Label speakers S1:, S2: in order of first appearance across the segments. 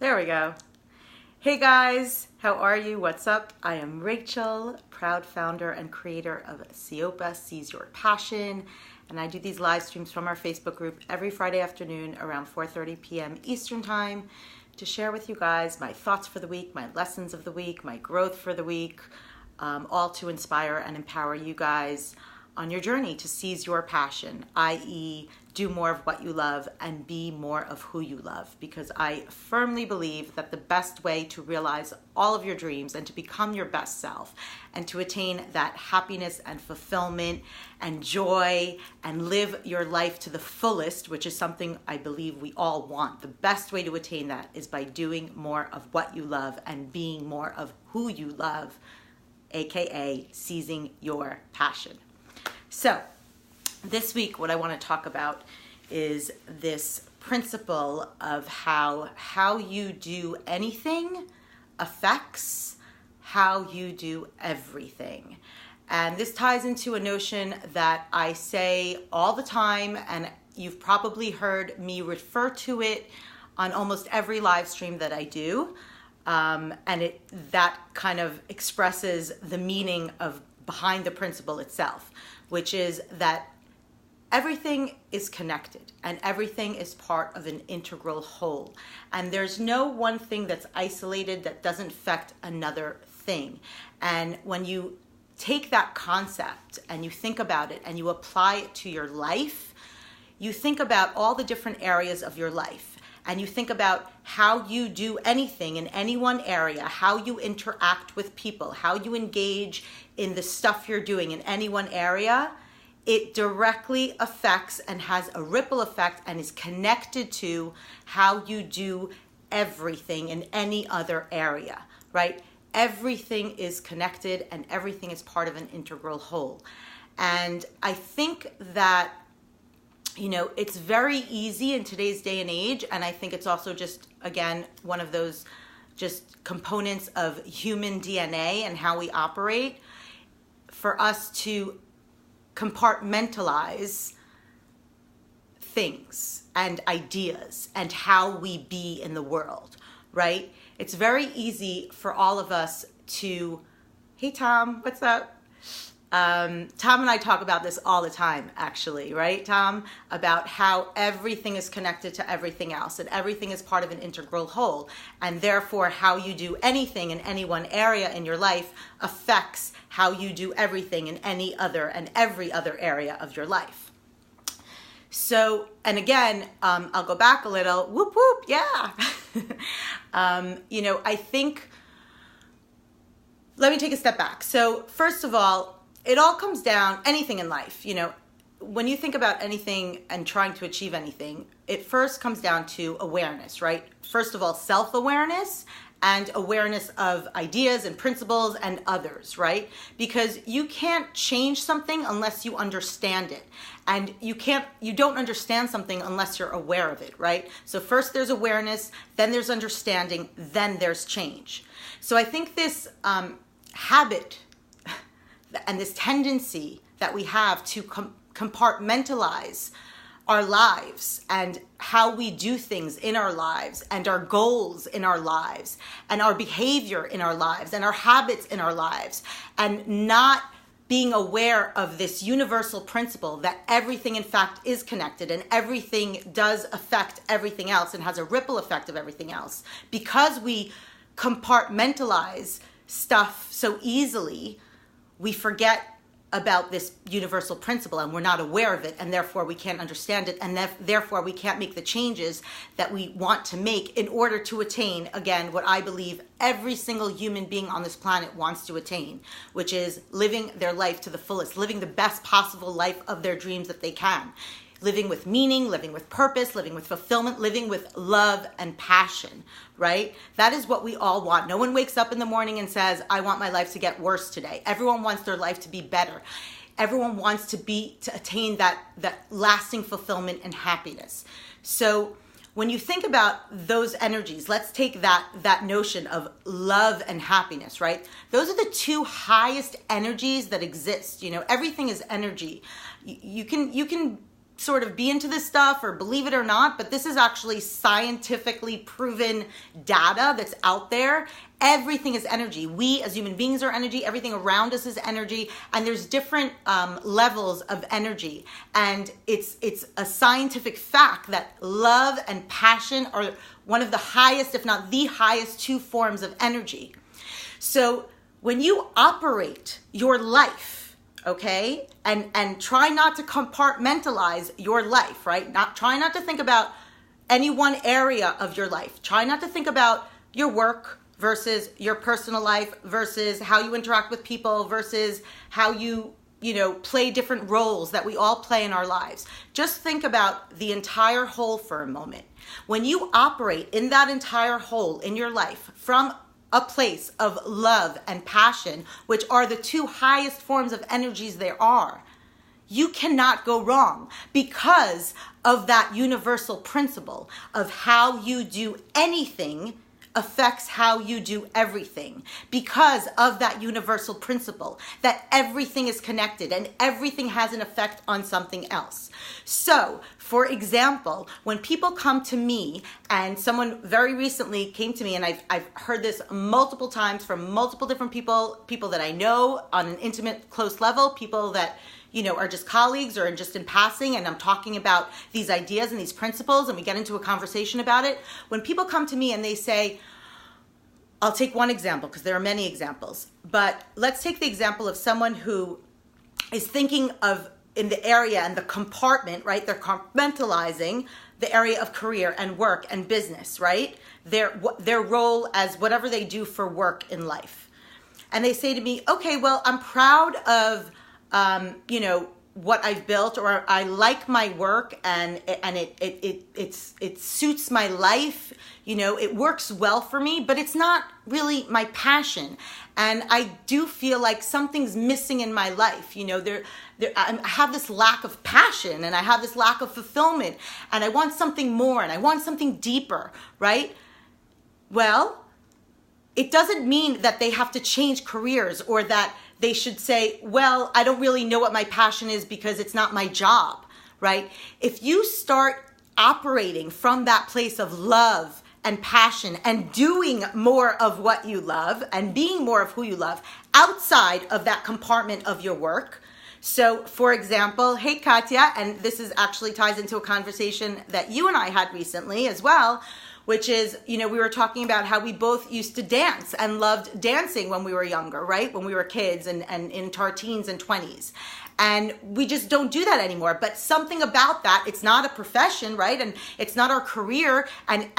S1: There we go. Hey guys, how are you? What's up? I am Rachel, proud founder and creator of Siopa Seize Your Passion, and I do these live streams from our Facebook group every Friday afternoon around 4:30 p.m. Eastern Time to share with you guys my thoughts for the week, my lessons of the week, my growth for the week, all to inspire and empower you guys on your journey to seize your passion, i.e. do more of what you love and be more of who you love. Because I firmly believe that the best way to realize all of your dreams and to become your best self and to attain that happiness and fulfillment and joy and live your life to the fullest, which is something I believe we all want. The best way to attain that is by doing more of what you love and being more of who you love, aka seizing your passion. So, this week, what I want to talk about is this principle of how you do anything affects how you do everything. And this ties into a notion that I say all the time, and you've probably heard me refer to it on almost every live stream that I do. And that kind of expresses the meaning of behind the principle itself, which is that everything is connected and everything is part of an integral whole. And there's no one thing that's isolated that doesn't affect another thing. And when you take that concept and you think about it and you apply it to your life, you think about all the different areas of your life. And you think about how you do anything in any one area, how you interact with people, how you engage in the stuff you're doing in any one area. It directly affects and has a ripple effect and is connected to how you do everything in any other area, right? Everything is connected and everything is part of an integral whole. And I think that, it's very easy in today's day and age, and I think it's also just, again, one of those just components of human DNA and how we operate, for us to compartmentalize things and ideas and how we be in the world, right? It's very easy for all of us to, hey Tom, what's up? Tom and I talk about this all the time, actually, right, Tom? About how everything is connected to everything else and everything is part of an integral whole. And therefore, how you do anything in any one area in your life affects how you do everything in any other and every other area of your life. So, and again, I'll go back a little, whoop, whoop, yeah. I think, let me take a step back. So first of all, it all comes down, anything in life, when you think about anything and trying to achieve anything, it first comes down to awareness, right? First of all, self-awareness and awareness of ideas and principles and others, right? Because you can't change something unless you understand it. And you don't understand something unless you're aware of it, right? So first there's awareness, then there's understanding, then there's change. So I think this habit and this tendency that we have to compartmentalize our lives and how we do things in our lives and our goals in our lives and our behavior in our lives and our habits in our lives, and not being aware of this universal principle that everything in fact is connected and everything does affect everything else and has a ripple effect of everything else. Because we compartmentalize stuff so easily, we forget about this universal principle and we're not aware of it, and therefore we can't understand it, and therefore we can't make the changes that we want to make in order to attain, again, what I believe every single human being on this planet wants to attain, which is living their life to the fullest, living the best possible life of their dreams that they can. Living with meaning, living with purpose, living with fulfillment, living with love and passion, right? That is what we all want. No one wakes up in the morning and says, I want my life to get worse today. Everyone wants their life to be better. Everyone wants to attain that lasting fulfillment and happiness. So when you think about those energies, let's take that notion of love and happiness, right? Those are the two highest energies that exist. Everything is energy. You can sort of be into this stuff or believe it or not, but this is actually scientifically proven data that's out there. Everything is energy. We as human beings are energy. Everything around us is energy, and there's different levels of energy. And it's a scientific fact that love and passion are one of the highest, if not the highest, two forms of energy. So when you operate your life, okay, and try not to compartmentalize your life, right? Try not to think about any one area of your life. Try not to think about your work versus your personal life versus how you interact with people versus how you play different roles that we all play in our lives. Just think about the entire whole for a moment. When you operate in that entire whole in your life from a place of love and passion, which are the two highest forms of energies there are, you cannot go wrong because of that universal principle of how you do anything affects how you do everything, because of that universal principle that everything is connected and everything has an effect on something else. So, for example, when people come to me, and someone very recently came to me, and I've heard this multiple times from multiple different people that I know on an intimate, close level, people that are just colleagues or just in passing, and I'm talking about these ideas and these principles, and we get into a conversation about it. When people come to me and they say, I'll take one example because there are many examples, but let's take the example of someone who is thinking of in the area and the compartment, right? They're compartmentalizing the area of career and work and business, right? Their role as whatever they do for work in life. And they say to me, okay, well, I'm proud of, what I've built, or I like my work and it suits my life. It works well for me, but it's not really my passion. And I do feel like something's missing in my life. I have this lack of passion and I have this lack of fulfillment and I want something more and I want something deeper, right? Well, it doesn't mean that they have to change careers or that they should say, well, I don't really know what my passion is because it's not my job, right? If you start operating from that place of love and passion and doing more of what you love and being more of who you love outside of that compartment of your work. So, for example, hey, Katya, and this is actually ties into a conversation that you and I had recently as well, which is, we were talking about how we both used to dance and loved dancing when we were younger, right? When we were kids and into our teens and 20s. And we just don't do that anymore. But something about that, it's not a profession, right? And it's not our career, and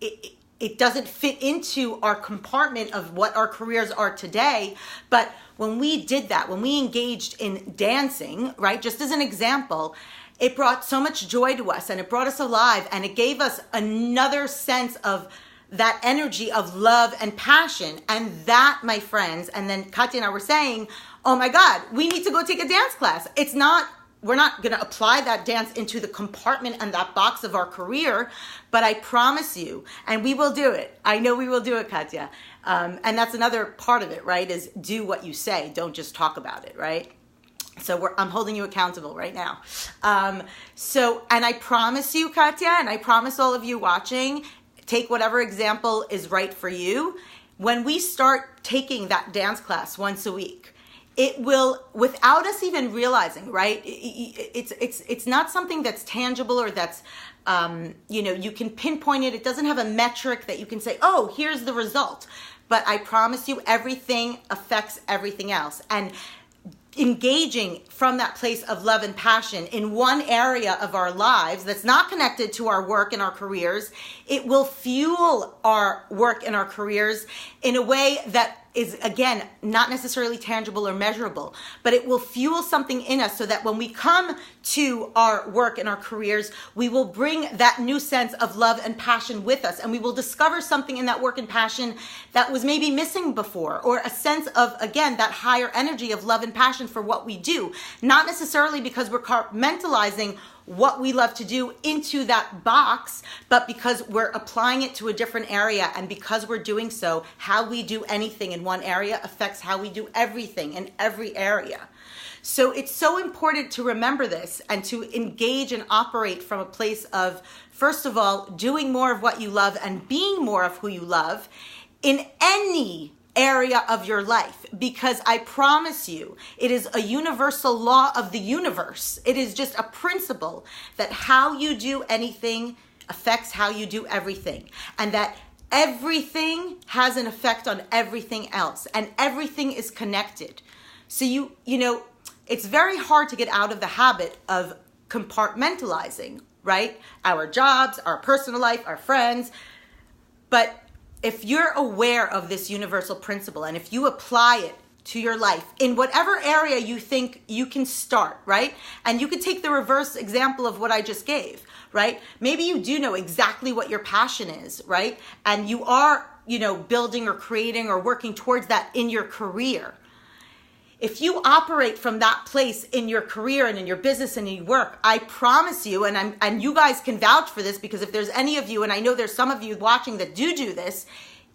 S1: it doesn't fit into our compartment of what our careers are today. But when we did that, when we engaged in dancing, right, just as an example, it brought so much joy to us and it brought us alive and it gave us another sense of that energy of love and passion. And that, my friends, and then Katya and I were saying, oh my God, we need to go take a dance class. We're not going to apply that dance into the compartment and that box of our career, but I promise you, and we will do it. I know we will do it, Katya. And that's another part of it, right, is do what you say. Don't just talk about it, right? So I'm holding you accountable right now. And I promise you, Katya, and I promise all of you watching, take whatever example is right for you. When we start taking that dance class once a week, it will, without us even realizing, right? It's not something that's tangible or that's, you can pinpoint it. It doesn't have a metric that you can say, oh, here's the result. But I promise you, everything affects everything else. And engaging from that place of love and passion in one area of our lives that's not connected to our work and our careers, it will fuel our work and our careers in a way that is, again, not necessarily tangible or measurable, but it will fuel something in us so that when we come to our work and our careers, we will bring that new sense of love and passion with us, and we will discover something in that work and passion that was maybe missing before, or a sense of, again, that higher energy of love and passion for what we do, not necessarily because we're compartmentalizing what we love to do into that box, but because we're applying it to a different area. And because we're doing so, how we do anything in one area affects how we do everything in every area. So it's so important to remember this and to engage and operate from a place of, first of all, doing more of what you love and being more of who you love in any area of your life, because I promise you, it is a universal law of the universe. It is just a principle that how you do anything affects how you do everything, and that everything has an effect on everything else, and everything is connected. So you know, it's very hard to get out of the habit of compartmentalizing, right? Our jobs, our personal life, our friends. But if you're aware of this universal principle and if you apply it to your life in whatever area you think you can start, right? And you could take the reverse example of what I just gave, right? Maybe you do know exactly what your passion is, right? And you are, you know, building or creating or working towards that in your career. If you operate from that place in your career and in your business and in your work, I promise you, and you guys can vouch for this, because if there's any of you, and I know there's some of you watching that do this,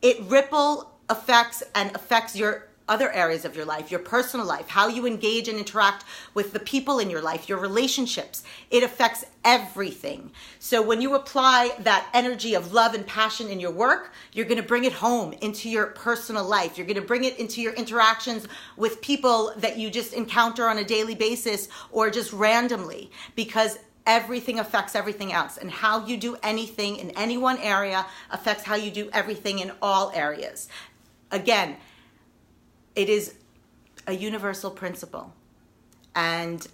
S1: it ripple effects and affects your other areas of your life, your personal life, how you engage and interact with the people in your life, your relationships. It affects everything. So when you apply that energy of love and passion in your work, you're going to bring it home into your personal life. You're going to bring it into your interactions with people that you just encounter on a daily basis or just randomly, because everything affects everything else. And how you do anything in any one area affects how you do everything in all areas. Again, it is a universal principle. And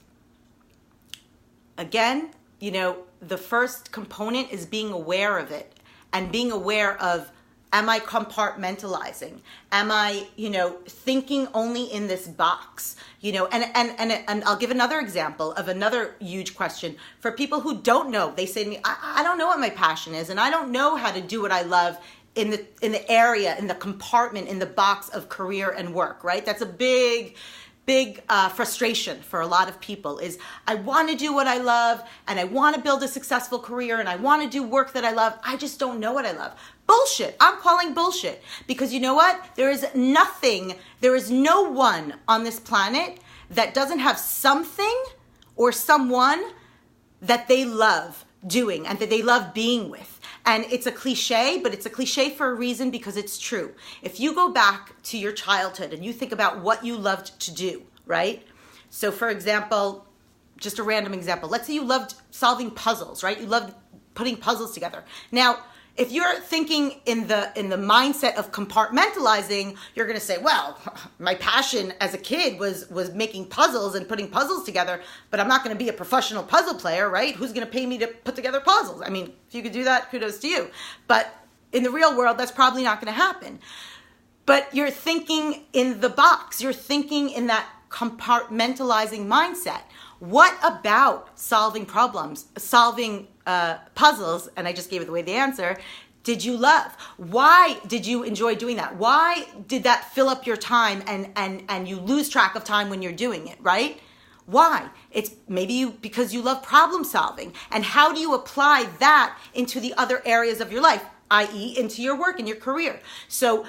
S1: again, you know, the first component is being aware of it and being aware of, am I compartmentalizing? Am I, you know, thinking only in this box? You know, and I'll give another example of another huge question for people who don't know. They say to me, I don't know what my passion is, and I don't know how to do what I love in the area, in the compartment, in the box of career and work, right? That's a big frustration for a lot of people, is I want to do what I love and I want to build a successful career and I want to do work that I love. I just don't know what I love. Bullshit. I'm calling bullshit, because you know what? There is no one on this planet that doesn't have something or someone that they love doing and that they love being with. And it's a cliche, but it's a cliche for a reason, because it's true. If you go back to your childhood and you think about what you loved to do, right? So for example, just a random example. Let's say you loved solving puzzles, right? You loved putting puzzles together. Now, if you're thinking in the mindset of compartmentalizing, you're going to say, well, my passion as a kid was making puzzles and putting puzzles together, but I'm not going to be a professional puzzle player, right? Who's going to pay me to put together puzzles? I mean, if you could do that, kudos to you. But in the real world, that's probably not going to happen. But you're thinking in the box. You're thinking in that compartmentalizing mindset. What about solving problems, solving puzzles, and I just gave it away the answer, did you love? Why did you enjoy doing that? Why did that fill up your time and you lose track of time when you're doing it, right? Why? It's maybe because you love problem solving. And how do you apply that into the other areas of your life, i.e. into your work and your career? So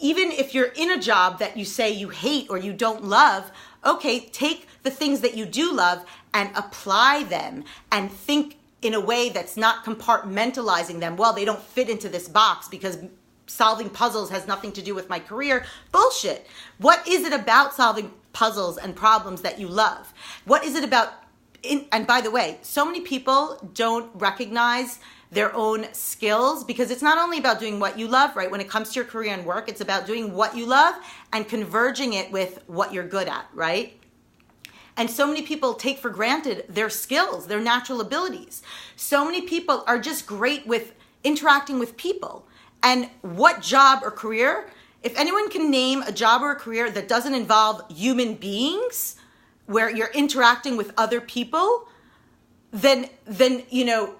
S1: even if you're in a job that you say you hate or you don't love, okay, take the things that you do love and apply them and think in a way that's not compartmentalizing them. Well, they don't fit into this box because solving puzzles has nothing to do with my career. Bullshit. What is it about solving puzzles and problems that you love? What is it about? And by the way, so many people don't recognize their own skills, because it's not only about doing what you love, right? When it comes to your career and work, it's about doing what you love and converging it with what you're good at, right? And so many people take for granted their skills, their natural abilities. So many people are just great with interacting with people. And what job or career, if anyone can name a job or a career that doesn't involve human beings, where you're interacting with other people, then you know,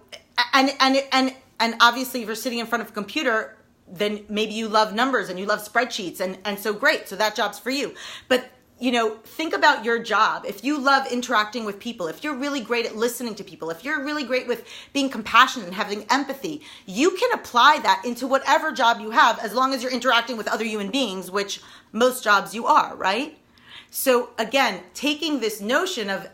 S1: and obviously if you're sitting in front of a computer, then maybe you love numbers and you love spreadsheets, and so great, so that job's for you. But you know, think about your job. If you love interacting with people, if you're really great at listening to people, if you're really great with being compassionate and having empathy, you can apply that into whatever job you have, as long as you're interacting with other human beings, which most jobs you are, right? So again, taking this notion of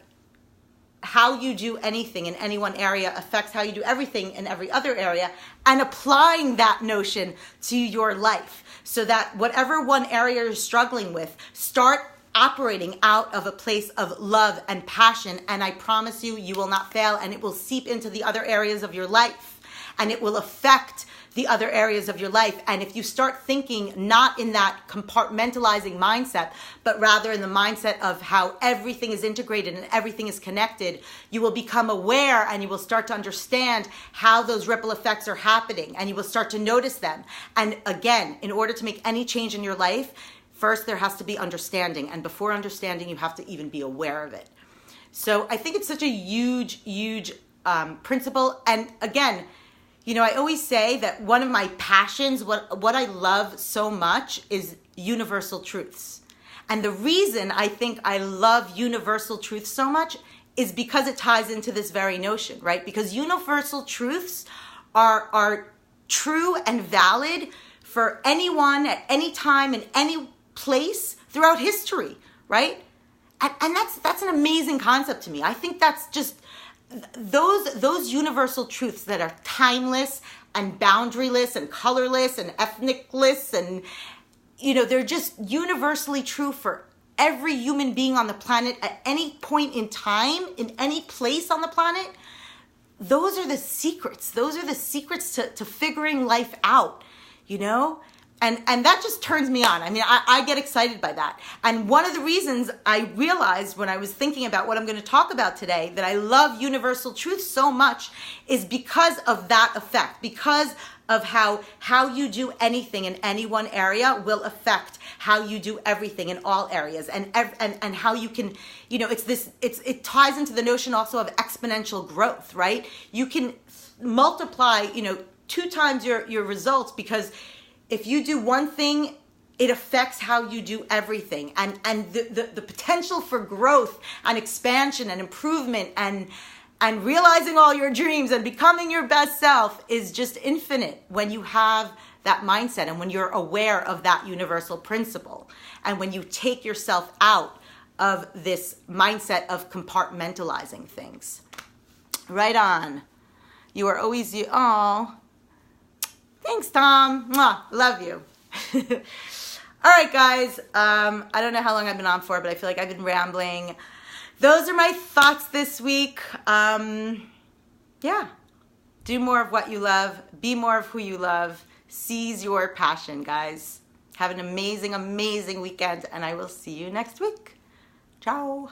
S1: how you do anything in any one area affects how you do everything in every other area, and applying that notion to your life so that whatever one area you're struggling with, start operating out of a place of love and passion, and I promise you, you will not fail, and it will seep into the other areas of your life, and it will affect the other areas of your life. And if you start thinking not in that compartmentalizing mindset, but rather in the mindset of how everything is integrated and everything is connected, you will become aware and you will start to understand how those ripple effects are happening, and you will start to notice them. And again, in order to make any change in your life, first there has to be understanding. And before understanding, you have to even be aware of it. So I think it's such a huge, huge principle. And again, you know, I always say that one of my passions, what I love so much is universal truths. And the reason I think I love universal truths so much is because it ties into this very notion, right? Because universal truths are true and valid for anyone at any time in any place throughout history, right? And that's an amazing concept to me. I think that's just those universal truths that are timeless and boundaryless and colorless and ethnicless, and you know, they're just universally true for every human being on the planet at any point in time, in any place on the planet. Those are the secrets. Those are the secrets to figuring life out, you know? And that just turns me on. I mean, I get excited by that. And one of the reasons I realized when I was thinking about what I'm going to talk about today, that I love universal truth so much, is because of that effect, because of how you do anything in any one area will affect how you do everything in all areas, and how you can, you know, it ties into the notion also of exponential growth, right? You can multiply, you know, 2 times your results, because if you do one thing, it affects how you do everything. And the potential for growth and expansion and improvement and realizing all your dreams and becoming your best self is just infinite when you have that mindset and when you're aware of that universal principle. And when you take yourself out of this mindset of compartmentalizing things. Right on. You are always you. Oh. Thanks, Tom. Mwah, love you. All right, guys. I don't know how long I've been on for, but I feel like I've been rambling. Those are my thoughts this week. Yeah. Do more of what you love. Be more of who you love. Seize your passion, guys. Have an amazing, amazing weekend, and I will see you next week. Ciao.